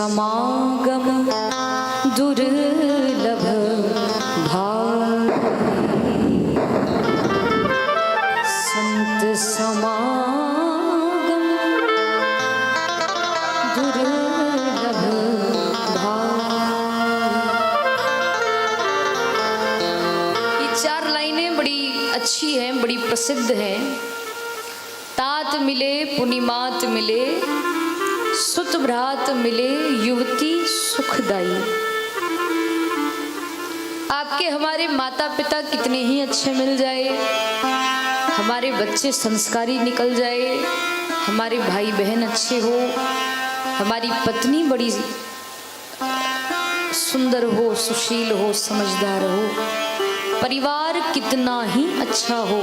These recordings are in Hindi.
समागम दुर्लभ भाई, संत समागम दुर्लभ भाई। ये चार लाइनें बड़ी अच्छी हैं, बड़ी प्रसिद्ध हैं। तात मिले पुनिमात मिले, सुत भ्रात मिले युवती सुखदाई। आपके हमारे माता पिता कितने ही अच्छे मिल जाए, हमारे बच्चे संस्कारी निकल जाए, हमारे भाई बहन अच्छे हो, हमारी पत्नी बड़ी सुंदर हो, सुशील हो, समझदार हो, परिवार कितना ही अच्छा हो,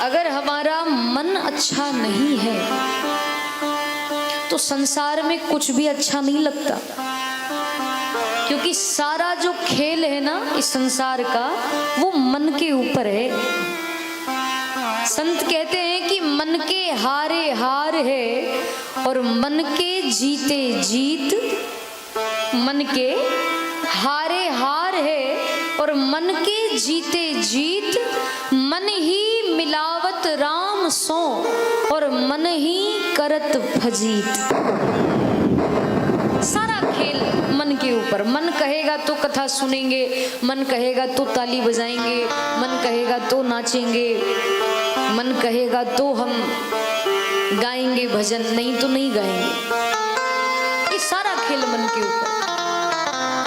अगर हमारा मन अच्छा नहीं है तो संसार में कुछ भी अच्छा नहीं लगता। क्योंकि सारा जो खेल है ना इस संसार का, वो मन के ऊपर है। संत कहते हैं कि मन के हारे हार है और मन के जीते जीत। मन के हारे हार है और मन के जीते जीत। मन ही मिलावत राम सो और मन ही करत फजीत। सारा खेल मन के ऊपर। मन कहेगा तो कथा सुनेंगे, मन कहेगा तो ताली बजाएंगे, मन कहेगा तो नाचेंगे, मन कहेगा तो हम गाएंगे भजन, नहीं तो नहीं गाएंगे। ये सारा खेल मन के ऊपर।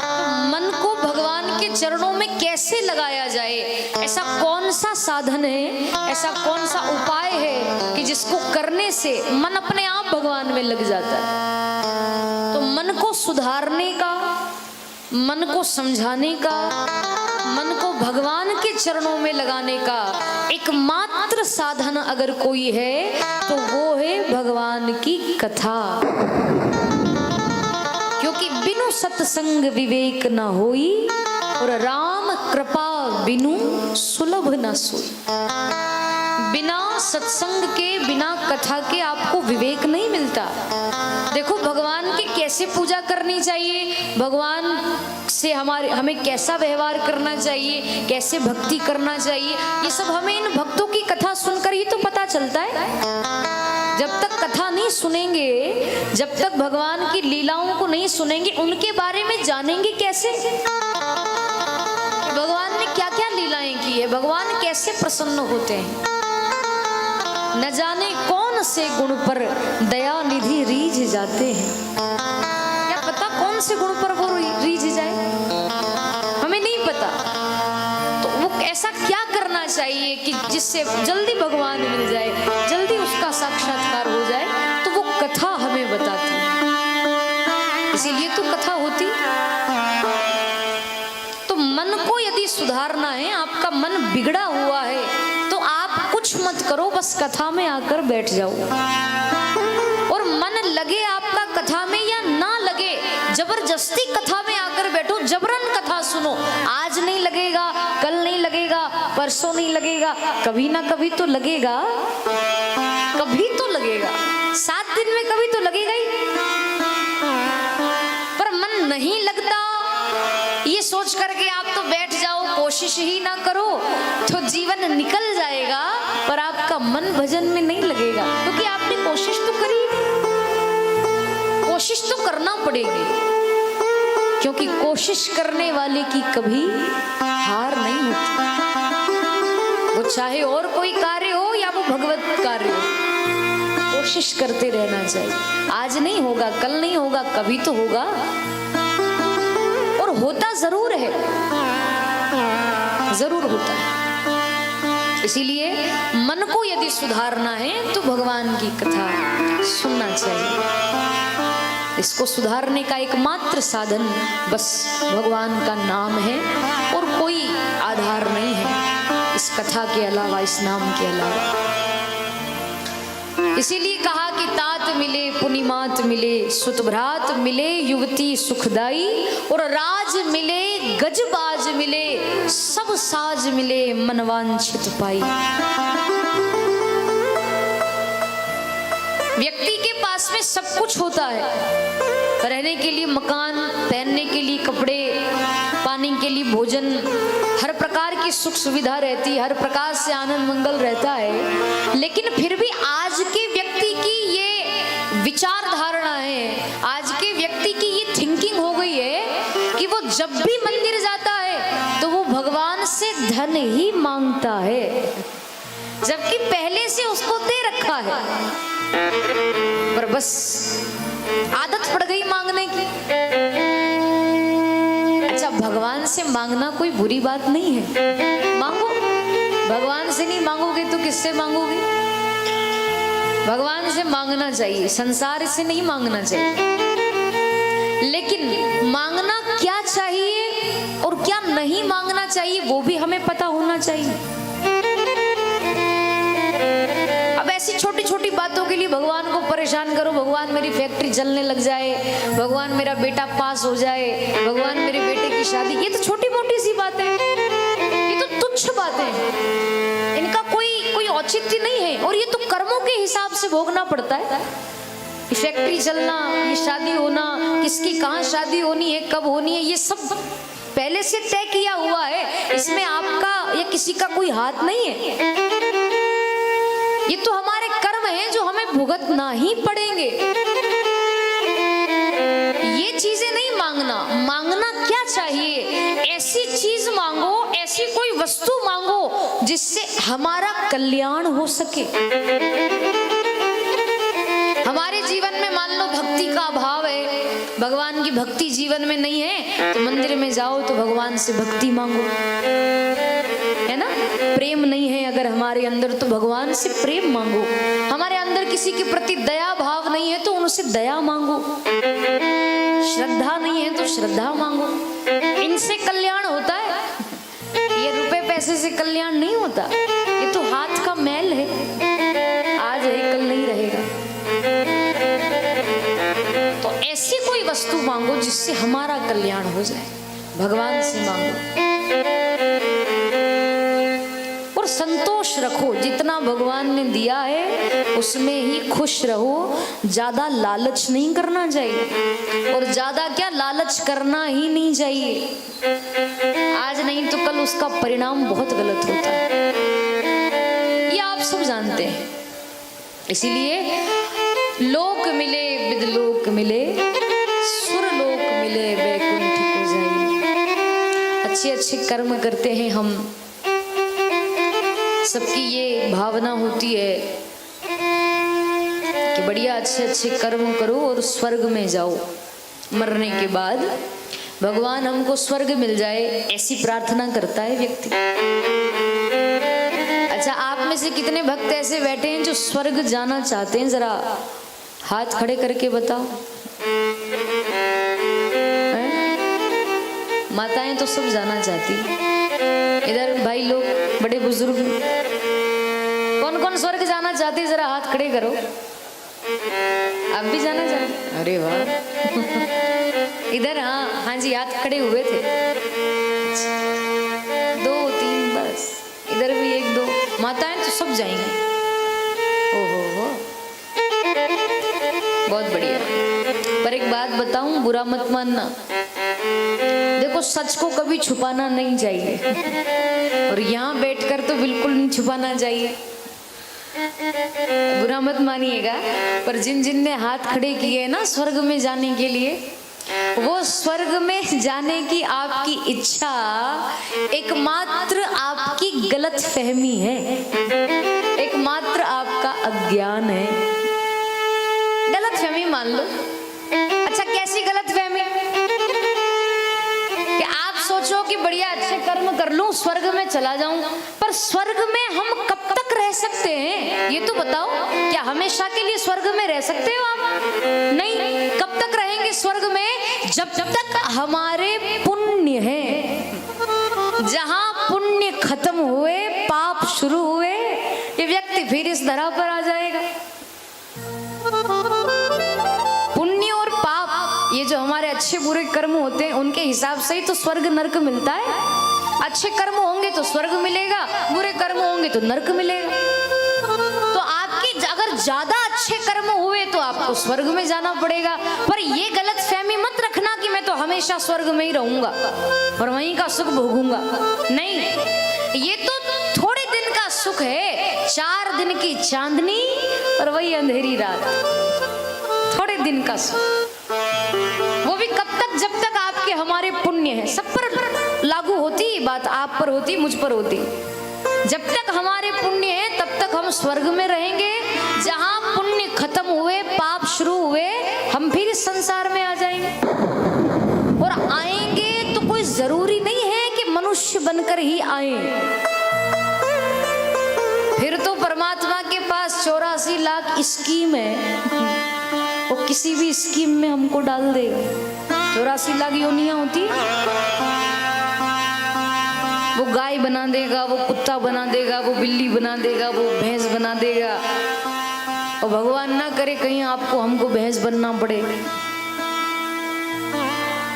तो मन को भगवान के चरणों में कैसे लगाया जाए, ऐसा कौन सा साधन है, ऐसा कौन सा उपाय है कि जिसको करने से मन अपने आप भगवान में लग जाता है। तो मन को सुधारने का, मन को समझाने का, मन को भगवान के चरणों में लगाने का एकमात्र साधन अगर कोई है तो वो है भगवान की कथा। क्योंकि बिनु सत्संग विवेक न होई और राम कृपा बिनु सुलभ न सोई। बिना सत्संग के, बिना कथा के आपको विवेक नहीं मिलता। देखो भगवान की कैसे पूजा करनी चाहिए, भगवान से हमें कैसा व्यवहार करना चाहिए, कैसे भक्ति करना चाहिए, ये सब हमें इन भक्तों की कथा सुनकर ही तो पता चलता है। जब तक कथा नहीं सुनेंगे, जब तक भगवान की लीलाओं को नहीं सुनेंगे, उनके बारे में जानेंगे कैसे भगवान ने क्या क्या लीलाएं की है, भगवान कैसे प्रसन्न होते हैं। न जाने कौन से गुण पर दया निधि रीझ जाते हैं। क्या पता कौन से गुण पर वो रीझ जाए, हमें नहीं पता। तो वो ऐसा क्या करना चाहिए कि जिससे जल्दी भगवान मिल जाए, जल्दी उसका साक्षात्कार हो जाए, तो वो कथा हमें बताती है। इसीलिए तो कथा होती। तो मन को यदि सुधारना है, आपका मन बिगड़ा हुआ है, तो आप कुछ मत करो, बस कथा में आकर बैठ जाओ। और मन लगे आपका कथा में या ना लगे, जबरदस्ती कथा में आकर बैठो, जबरन कथा सुनो। आज नहीं लगेगा, कल नहीं लगेगा, परसों नहीं लगेगा, कभी ना कभी तो लगेगा। कभी तो लगेगा, 7 दिन में कभी तो लगेगा ही। पर मन नहीं लगता ये सोच करके आप तो बैठ जाओ, कोशिश ही ना करो, तो जीवन निकल जाएगा पर आपका मन भजन में नहीं लगेगा। क्योंकि आपने कोशिश तो करी, कोशिश तो करना पड़ेगी। क्योंकि कोशिश करने वाले की कभी हार नहीं होती। वो चाहे और कोई कार्य हो या वो भगवत कार्य हो, कोशिश करते रहना चाहिए। आज नहीं होगा, कल नहीं होगा, कभी तो होगा। और होता जरूर है, जरूर होता है। इसीलिए मन को यदि सुधारना है तो भगवान की कथा सुनना चाहिए। इसको सुधारने का एकमात्र साधन बस भगवान का नाम है और कोई आधार नहीं है इस कथा के अलावा, इस नाम के अलावा। इसीलिए कहा कि तात मिले पुनिमात मिले, सुत भ्रात मिले युवती सुखदाई, और राज मिले गजबाज मिले, सब साज मिले मनवांछित पाई। व्यक्ति के पास पास में सब कुछ होता है, रहने के लिए मकान, पहनने के लिए कपड़े, पानी के लिए भोजन, हर प्रकार की सुख सुविधा रहती है, हर प्रकार से आनंद मंगल रहता है, लेकिन फिर भी आज के व्यक्ति की ये विचार धारणा है, आज के व्यक्ति की ये थिंकिंग हो गई है कि वो जब भी मंदिर जाता है तो वो भगवान से धन ही मांगता है, जबकि पहले से उसको दे रखा है, पर बस आदत पड़ गई मांगने की। अच्छा, भगवान से मांगना कोई बुरी बात नहीं है, मांगो। भगवान से नहीं मांगोगे तो किससे मांगोगे? भगवान से मांगना चाहिए, संसार से नहीं मांगना चाहिए। लेकिन मांगना क्या चाहिए और क्या नहीं मांगना चाहिए वो भी हमें पता होना चाहिए। अब ऐसी छोटी छोटी बातों के लिए भगवान को परेशान करो, भगवान मेरी फैक्ट्री चलने लग जाए, भगवान मेरा बेटा पास हो जाए, भगवान मेरे बेटे की शादी, ये तो छोटी मोटी सी बातें, ये तो तुच्छ बातें, इनका कोई औचित्य नहीं है, और ये तो कर्मों के हिसाब से भोगना पड़ता है। फैक्ट्री चलना, ये शादी होना, किसकी कहाँ शादी होनी है, कब होनी है, ये सब पहले से तय किया हुआ है, इसमें आपका या किसी का कोई हाथ नहीं है। ये तो हमारे कर्म हैं जो हमें भुगतना ही पड़ेंगे। ये चीजें नहीं मांगना। मांगना क्या चाहिए? ऐसी चीज मांगो, ऐसी कोई वस्तु मांगो जिससे हमारा कल्याण हो सके। हमारे जीवन में मान लो भक्ति का अभाव है, भगवान की भक्ति जीवन में नहीं है, तो मंदिर में जाओ तो भगवान से भक्ति मांगो, है ना। प्रेम नहीं है अगर हमारे अंदर तो भगवान से प्रेम मांगो। हमारे अंदर किसी के प्रति दया भाव नहीं है तो उनसे दया मांगो। श्रद्धा नहीं है तो श्रद्धा मांगो। इनसे कल्याण होता है, ये रुपए पैसे से कल्याण नहीं होता। ये तो हाथ का मैल है, आज है कल नहीं रहेगा। तो ऐसी कोई वस्तु मांगो जिससे हमारा कल्याण हो जाए, भगवान से मांगो। और संतोष रखो, जितना भगवान ने दिया है उसमें ही खुश रहो। ज्यादा लालच नहीं करना चाहिए, और ज्यादा क्या, लालच करना ही नहीं चाहिए। आज नहीं तो कल उसका परिणाम बहुत गलत होता है, ये आप सब जानते हैं। इसीलिए लोक मिले विदलोक मिले, सुरलोक मिले वैकुंठ को जाइए। अच्छे अच्छे कर्म करते हैं हम, सबकी ये भावना होती है कि बढ़िया अच्छे अच्छे कर्म करो और स्वर्ग में जाओ, मरने के बाद भगवान हमको स्वर्ग मिल जाए, ऐसी प्रार्थना करता है व्यक्ति। अच्छा, आप में से कितने भक्त ऐसे बैठे हैं जो स्वर्ग जाना चाहते हैं? जरा हाथ खड़े करके बताओ। माताएं तो सब जाना चाहती, इधर भाई लोग बड़े बुजुर्ग, कौन कौन स्वर्ग जाना चाहते हैं? जरा हाथ खड़े करो। आप भी जाना चाहते? अरे वाह। इधर हाँ जी, हाथ खड़े हुए थे। 2 3 बस, इधर भी 1 2। माताएं तो सब जाएंगी। ओहो, बहुत बढ़िया। पर एक बात बताऊं, बुरा मत मानना। देखो, सच को कभी छुपाना नहीं चाहिए, और यहाँ बैठकर तो बिल्कुल नहीं छुपाना चाहिए। बुरा मत मानिएगा, पर जिन जिन ने हाथ खड़े किए ना स्वर्ग में जाने के लिए, वो स्वर्ग में जाने की आपकी इच्छा एकमात्र आपकी गलत फहमी है, एकमात्र आपका अज्ञान है। गलत फहमी मान लो। अच्छा, कैसी गलत फहमी? कि आप सोचो कि बढ़िया अच्छे कर्म कर लूं, स्वर्ग में चला जाऊं, पर स्वर्ग में हम कब तक रह सकते हैं ये तो बताओ। क्या हमेशा के लिए स्वर्ग में रह सकते हो आप? नहीं। कब तक रहेंगे स्वर्ग में? जब तक हमारे पुण्य है। जहां पुण्य खत्म हुए, पाप शुरू हुए, ये व्यक्ति फिर इस धरा पर आ जाएगा। पुण्य और पाप, ये जो हमारे अच्छे बुरे कर्म होते हैं, उनके हिसाब से ही तो स्वर्ग नरक मिलता है। अच्छे कर्म होंगे तो स्वर्ग मिलेगा, बुरे कर्म होंगे तो नरक मिलेगा। तो आपकी अगर ज्यादा अच्छे कर्म हुए तो आपको स्वर्ग में जाना पड़ेगा। पर ये गलत फहमी मत रखना कि मैं तो हमेशा स्वर्ग में ही रहूंगा और वहीं का सुख भोगूंगा। नहीं, ये तो थोड़े दिन का सुख है, 4 दिन की चांदनी और वही अंधेरी रात, थोड़े दिन का सुख। वो भी कब तक? जब तक आपके हमारे पुण्य है। सब पर लागू होती बात, आप पर होती, मुझ पर होती। जब तक हमारे पुण्य है तब तक हम स्वर्ग में रहेंगे। जहां पुण्य खत्म हुए, पाप शुरू हुए, हम फिर इस संसार में आ जाएंगे। और आएंगे तो कोई जरूरी नहीं है कि मनुष्य बनकर ही आए। फिर तो परमात्मा के पास 84 लाख स्कीम है, वो किसी भी स्कीम में हमको डाल देगा। 84 लाख योनियां होती, वो गाय बना देगा, वो कुत्ता बना देगा, वो बिल्ली बना देगा, वो भैंस बना देगा। और भगवान ना करे कहीं आपको हमको भैंस बनना पड़े।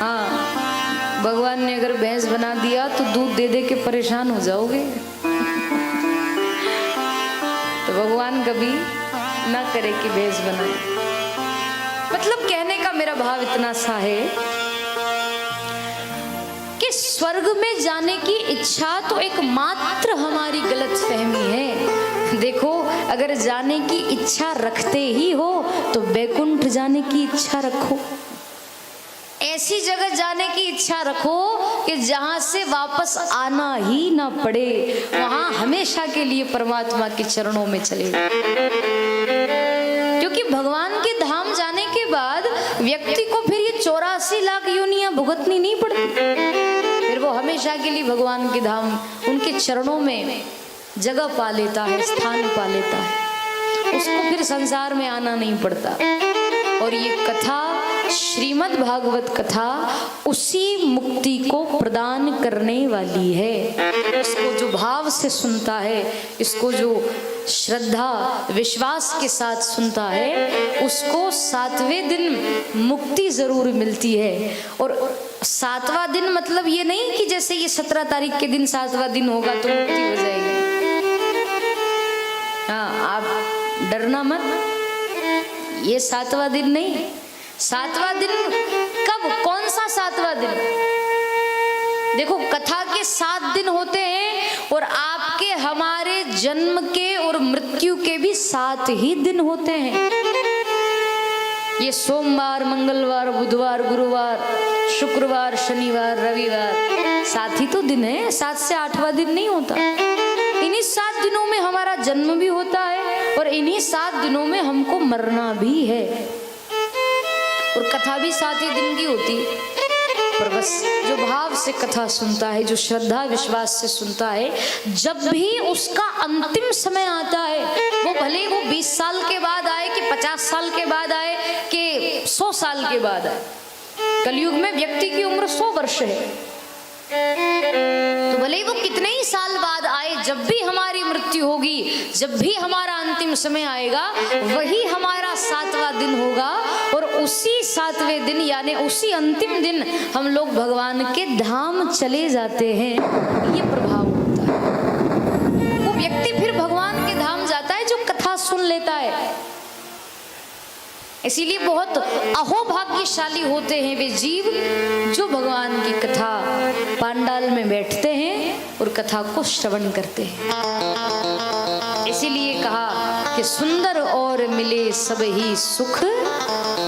हाँ, भगवान ने अगर भैंस बना दिया तो दूध दे दे के परेशान हो जाओगे। तो भगवान कभी ना करे कि भैंस बनाए। मतलब कहने का मेरा भाव इतना सा है कि स्वर्ग में जाने की इच्छा तो एकमात्र हमारी गलत फहमी है। देखो, अगर जाने की इच्छा रखते ही हो तो वैकुंठ जाने की इच्छा रखो। ऐसी जगह जाने की इच्छा रखो कि जहां से वापस आना ही ना पड़े, वहां हमेशा के लिए परमात्मा के चरणों में चले। क्योंकि भगवान के धाम जाने के बाद व्यक्ति को फिर ये 84 लाख योनियां भुगतनी नहीं पड़ती। फिर वो हमेशा के लिए भगवान के धाम, उनके चरणों में जगह पा लेता है, स्थान पा लेता है। उसको फिर संसार में आना नहीं पड़ता। और ये कथा, श्रीमद् भागवत कथा, उसी मुक्ति को प्रदान करने वाली है। इसको जो भाव से सुनता है, इसको जो श्रद्धा विश्वास के साथ सुनता है, उसको 7वें दिन मुक्ति जरूर मिलती है। और 7वां दिन मतलब ये नहीं कि जैसे ये 17 तारीख के दिन 7वां दिन होगा तो मुक्ति हो जाएगी। हाँ, आप डरना मत, ये 7वां दिन नहीं। 7वां दिन कब? कौन सा 7वां दिन? देखो, कथा के 7 दिन होते हैं और आपके हमारे जन्म के और मृत्यु के भी 7 ही दिन होते हैं। ये सोमवार, मंगलवार, बुधवार, गुरुवार, शुक्रवार, शनिवार, रविवार, 7 ही तो दिन है। 7 से 8वां दिन नहीं होता। इन्हीं 7 दिनों में हमारा जन्म भी होता है और इन्हीं 7 दिनों में हमको मरना भी है। और कथा भी 7 ही दिन की होती है। पर बस जो भाव से कथा सुनता है, जो श्रद्धा विश्वास से सुनता है, जब भी उसका अंतिम समय आता है, वो भले वो 20 साल के बाद आए कि 50 साल के बाद आए कि 100 साल के बाद आए। कलयुग में व्यक्ति की उम्र 100 वर्ष है। तो भले ही वो कितने ही साल बाद आए, जब भी हमारी मृत्यु होगी, जब भी हमारा अंतिम समय आएगा, वही हमारा 7वां दिन होगा। और उसी 7वें दिन यानी उसी अंतिम दिन हम लोग भगवान के धाम चले जाते हैं। ये प्रभाव होता है। वो व्यक्ति फिर भगवान के धाम जाता है जो कथा सुन लेता है। इसीलिए बहुत अहोभाग्यशाली होते हैं वे जीव जो भगवान की कथा पांडाल में बैठते हैं और कथा को श्रवण करते हैं। इसीलिए कहा कि सुंदर और मिले सब ही सुख,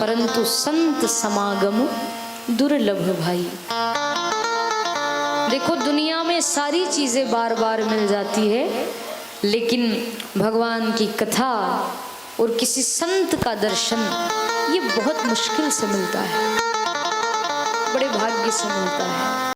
परंतु संत समागम दुर्लभ भाई। देखो, दुनिया में सारी चीजें बार बार मिल जाती है, लेकिन भगवान की कथा और किसी संत का दर्शन ये बहुत मुश्किल से मिलता है, बड़े भाग्य से मिलता है।